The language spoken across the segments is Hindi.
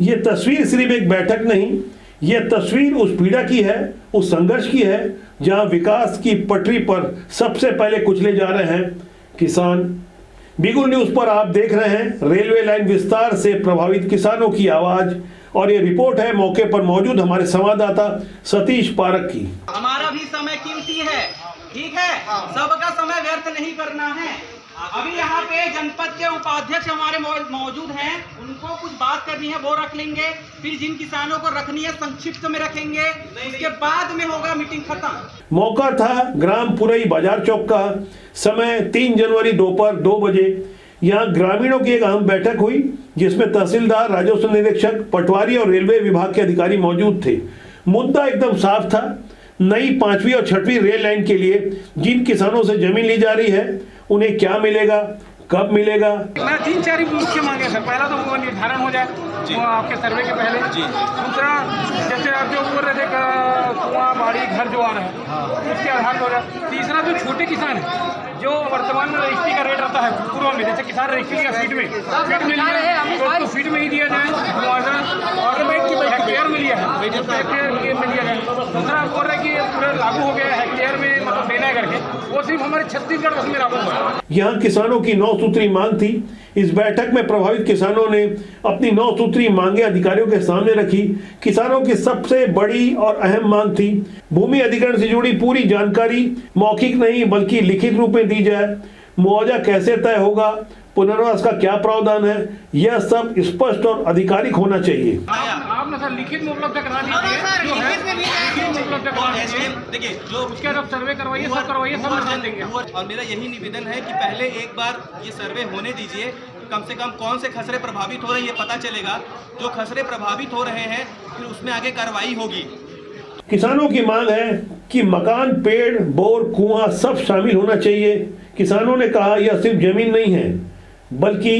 ये तस्वीर सिर्फ एक बैठक नहीं, ये तस्वीर उस पीड़ा की है, उस संघर्ष की है जहां विकास की पटरी पर सबसे पहले कुचले जा रहे हैं किसान। बिगुल न्यूज पर आप देख रहे हैं रेलवे लाइन विस्तार से प्रभावित किसानों की आवाज, और ये रिपोर्ट है मौके पर मौजूद हमारे संवाददाता सतीश पारक की। हमारा भी समय कीमती है, ठीक है, सबका समय व्यर्थ नहीं करना है। अभी यहाँ पे जनपद के उपाध्यक्ष हमारे मौजूद हैं, उनको कुछ बात करनी है वो रख लेंगे, फिर जिन किसानों को रखनी है संक्षिप्त में रखेंगे, उसके बाद में होगा मीटिंग खत्म। मौका था ग्राम पुरई बाजार चौक का, समय 3 जनवरी दोपहर 2 बजे। यहाँ ग्रामीणों की एक अहम बैठक हुई जिसमें तहसीलदार, राजस्व निरीक्षक, पटवारी और रेलवे विभाग के अधिकारी मौजूद थे। मुद्दा एकदम साफ था, नई 5वीं और 6वीं रेल लाइन के लिए जिन किसानों से जमीन ली जा रही है उन्हें क्या मिलेगा, कब मिलेगा। मैं 3-4 मुख्य मांगे सर। पहला तो वो निर्धारण हो जाए वो आपके सर्वे के पहले। दूसरा, जैसे आप जो बोल रहे थे कुआं बाड़ी घर जो आ रहे हैं उसके आधार पर हो जाए। तीसरा, जो छोटे किसान हैं जो वर्तमान में रजिस्ट्री का रेट रहता है पूर्व में, जैसे किसान रजिस्ट्री का फीट में लिया तो फीट में ही दिया जाए, और हेक्टेयर में लिया है, हेक्टेयर में लिया जाए। दूसरा बोल रहे कि पूरा लागू हो गया हेक्टेयर में, मतलब देना है करके, वो सिर्फ हमारे छत्तीसगढ़ में लागू हुआ। यहाँ किसानों की 9 सूत्री मांग थी। इस बैठक में प्रभावित किसानों ने अपनी 9 सूत्री मांगे अधिकारियों के सामने रखी। किसानों की सबसे बड़ी और अहम मांग थी भूमि अधिग्रहण से जुड़ी पूरी जानकारी मौखिक नहीं बल्कि लिखित रूप में दी जाए। मुआवजा कैसे तय होगा, पुनर्वास का क्या प्रावधान है, यह सब स्पष्ट और आधिकारिक होना चाहिए। आपने सर लिखित में उपलब्ध करा दीजिए, देखिए जो उसके बाद सर्वे करवाइए, सब करवाइए, सब निकाल देंगे। और मेरा यही निवेदन है कि पहले एक बार ये सर्वे होने दीजिए, कम से कम कौन से खसरे प्रभावित हो रहे हैं ये पता चलेगा। जो खसरे प्रभावित हो रहे हैं फिर उसमें आगे कार्रवाई होगी। किसानों की मांग है कि मकान, पेड़, बोर, कुआं सब शामिल होना चाहिए। किसानों ने कहा यह सिर्फ जमीन नहीं है बल्कि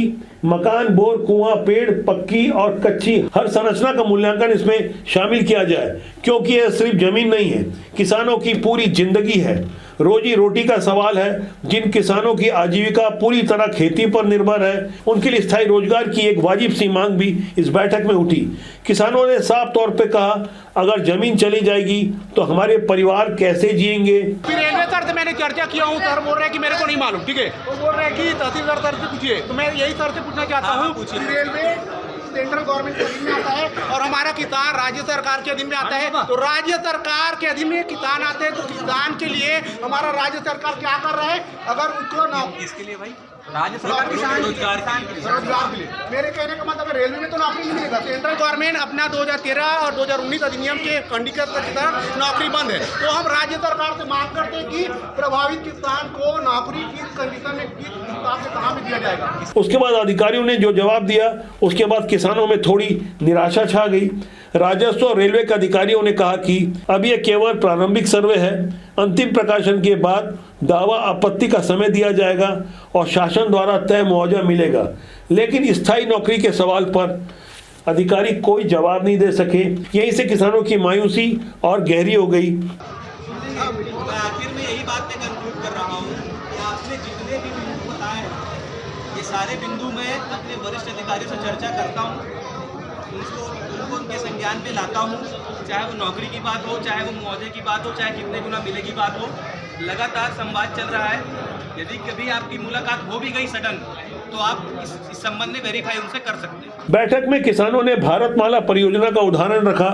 मकान, बोर, कुआं, पेड़, पक्की और कच्ची हर संरचना का मूल्यांकन इसमें शामिल किया जाए, क्योंकि यह सिर्फ जमीन नहीं है, किसानों की पूरी जिंदगी है, रोजी रोटी का सवाल है। जिन किसानों की आजीविका पूरी तरह खेती पर निर्भर है उनके लिए स्थायी रोजगार की एक वाजिब सी मांग भी इस बैठक में उठी। किसानों ने साफ तौर पे कहा अगर जमीन चली जाएगी तो हमारे परिवार कैसे जिएंगे। रेलवे सर से मैंने चर्चा किया हूँ, सर बोल रहे हैं कि मेरे को नहीं मालूम, ठीक है, वो बोल रहे हैं कि तहसीलदार सर से पूछिए। तो मैं यही सर से पूछना चाहता हूँ, रेलवे सेंट्रल गवर्नमेंट के अधीन में आता है और हमारा किसान राज्य सरकार के अधीन में आता है। तो राज्य सरकार के अधीन में किसान आते हैं तो किसान के लिए हमारा राज्य सरकार क्या कर रहा है? अगर उनको ना इसके लिए भाई राज्य सरकार रोजगार के लिए, मेरे कहने का मतलब रेलवे में तो नौकरी नहीं मिलेगा। सेंट्रल गवर्नमेंट अपना 2013 और 2019 अधिनियम के कंडीशन की तरह नौकरी बंद है। तो हम राज्य सरकार से मांग करते हैं कि प्रभावित किसान को नौकरी किस कंडीशन में, किस हिसाब से कहाँ में दिया जाएगा। उसके बाद अधिकारियों ने जो जवाब दिया उसके बाद किसानों में थोड़ी निराशा छा गई। राजस्व और रेलवे के अधिकारियों ने कहा कि अब यह केवल प्रारंभिक सर्वे है, अंतिम प्रकाशन के बाद दावा आपत्ति का समय दिया जाएगा और शासन द्वारा तय मुआवजा मिलेगा। लेकिन स्थायी नौकरी के सवाल पर अधिकारी कोई जवाब नहीं दे सके। यहीं से किसानों की मायूसी और गहरी हो गई। आखिर में यही बात मैं कंक्लूड कर रहा हूँ कि आपने जितने भी बिंदु बताए हैं ये सारे बिंदु मैं अपने वरिष्ठ अधिकारियों से चर्चा करता हूँ, उनको उनके संज्ञान पे लाता हूँ, चाहे वो नौकरी की बात हो, चाहे वो मुआवजे की बात हो, चाहे कितने गुना मिलेगी बात हो। लगातार संवाद चल रहा है। यदि कभी आपकी मुलाकात हो भी गई सडन तो आप इस संबंध में वेरीफाई उनसे कर सकते हैं। बैठक में किसानों ने भारतमाला परियोजना का उदाहरण रखा।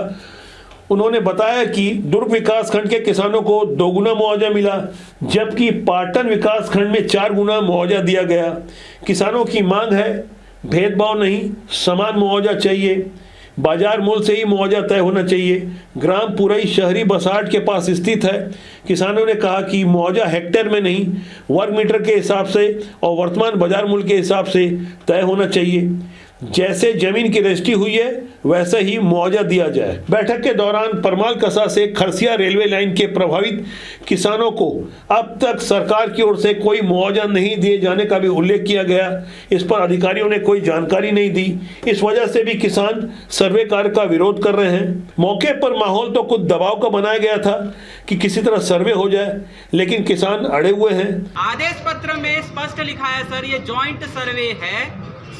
उन्होंने बताया कि दुर्ग विकास खंड के किसानों को 2 गुना मुआवजा मिला जबकि पाटन विकास खंड में 4 गुना मुआवजा दिया गया। किसानों की मांग है भेदभाव नहीं, समान मुआवजा चाहिए, बाजार मूल्य से ही मुआवजा तय होना चाहिए। ग्राम पुरई शहरी बसाहट के पास स्थित है। किसानों ने कहा कि मुआवजा हेक्टेयर में नहीं वर्ग मीटर के हिसाब से और वर्तमान बाजार मूल्य के हिसाब से तय होना चाहिए। जैसे जमीन की रजिस्ट्री हुई है वैसे ही मुआवजा दिया जाए। बैठक के दौरान परमाल कसा से खरसिया रेलवे लाइन के प्रभावित किसानों को अब तक सरकार की ओर से कोई मुआवजा नहीं दिए जाने का भी उल्लेख किया गया। इस पर अधिकारियों ने कोई जानकारी नहीं दी। इस वजह से भी किसान सर्वे कार्य का विरोध कर रहे हैं। मौके पर माहौल तो कुछ दबाव का बनाया गया था कि किसी तरह सर्वे हो जाए, लेकिन किसान अड़े हुए हैं। आदेश पत्र में स्पष्ट लिखा है सर, ये जॉइंट सर्वे है,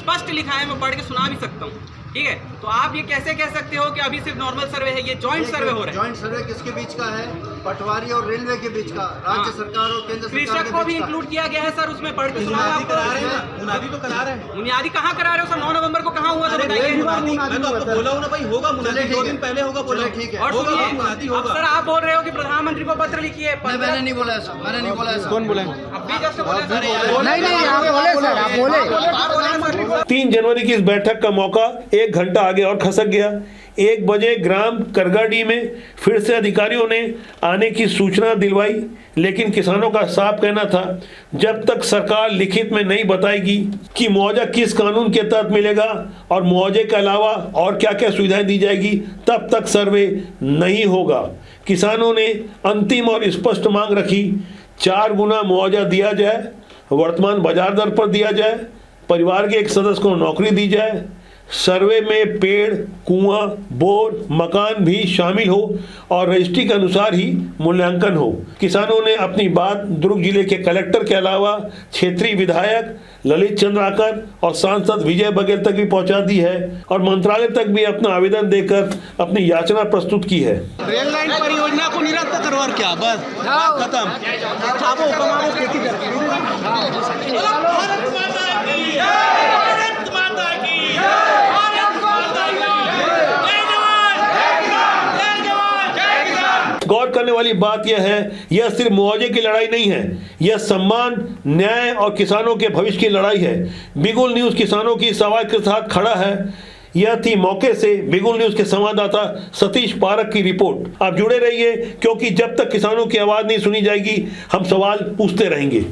स्पष्ट लिखा है, मैं पढ़ के सुना भी सकता हूँ, ठीक है। तो आप ये कैसे कह सकते हो कि अभी सिर्फ नॉर्मल सर्वे है, ये जॉइंट सर्वे हो रहा है? जॉइंट सर्वे किसके बीच का है? पटवारी और रेलवे के बीच का, राज्य सरकार और केंद्र सरकार कृषक के को भी बीच का। इंक्लूड किया गया है सर उसमें, पढ़ के सुनाओ मुनादी आपको। करा रहे हैं, मुनादी तो करा रहे हैं। मुनादी कहाँ करा रहे हो सर? 9 नवंबर को कहाँ हुआ तो बताइए। मुनादी मैं तो आपको बोला हूँ ना भाई, होगा मुनादी, 2 दिन पहले होगा, बोला ठीक है। और होगा, सुनिए, मुनादी अब होगा। सर आप बोल रहे हो कि प्रधानमंत्री को पत्र लिखिए। मैंने नहीं बोला ऐसा, मैंने नहीं बोला ऐसा। कौन बोला? अब भी जस्ट बोले सर। नहीं आप बोले सर, आप बोले। 3 जनवरी की इस बैठक का मौका 1 घंटा आगे और खसक गया। 1 बजे ग्राम करगाड़ी में फिर से अधिकारियों ने आने की सूचना दिलवाई, लेकिन किसानों का साफ कहना था जब तक सरकार लिखित में नहीं बताएगी कि मुआवजा किस कानून के तहत मिलेगा और मुआवजे के अलावा और क्या क्या सुविधाएं दी जाएगी, तब तक सर्वे नहीं होगा। किसानों ने अंतिम और स्पष्ट मांग रखी, 4 गुना मुआवजा दिया जाए, वर्तमान बाजार दर पर दिया जाए, परिवार के एक सदस्य को नौकरी दी जाए, सर्वे में पेड़, कुआं, बोर, मकान भी शामिल हो और रजिस्ट्री के अनुसार ही मूल्यांकन हो। किसानों ने अपनी बात दुर्ग जिले के कलेक्टर के अलावा क्षेत्रीय विधायक ललित चंद्राकर और सांसद विजय बघेल तक भी पहुंचा दी है और मंत्रालय तक भी अपना आवेदन देकर अपनी याचना प्रस्तुत की है। रेल लाइन परियोजना को निरस्त करो और क्या, बस खत्म। खाबो कमाबो खेती गौर करने वाली बात यह है, यह सिर्फ मुआवजे की लड़ाई नहीं है, यह सम्मान, न्याय और किसानों के भविष्य की लड़ाई है। बिगुल न्यूज़ किसानों की इस आवाज के साथ खड़ा है। यह थी मौके से बिगुल न्यूज़ के संवाददाता सतीश पारक की रिपोर्ट। आप जुड़े रहिए, क्योंकि जब तक किसानों की आवाज़ नहीं सुनी जाएगी हम सवाल पूछते रहेंगे।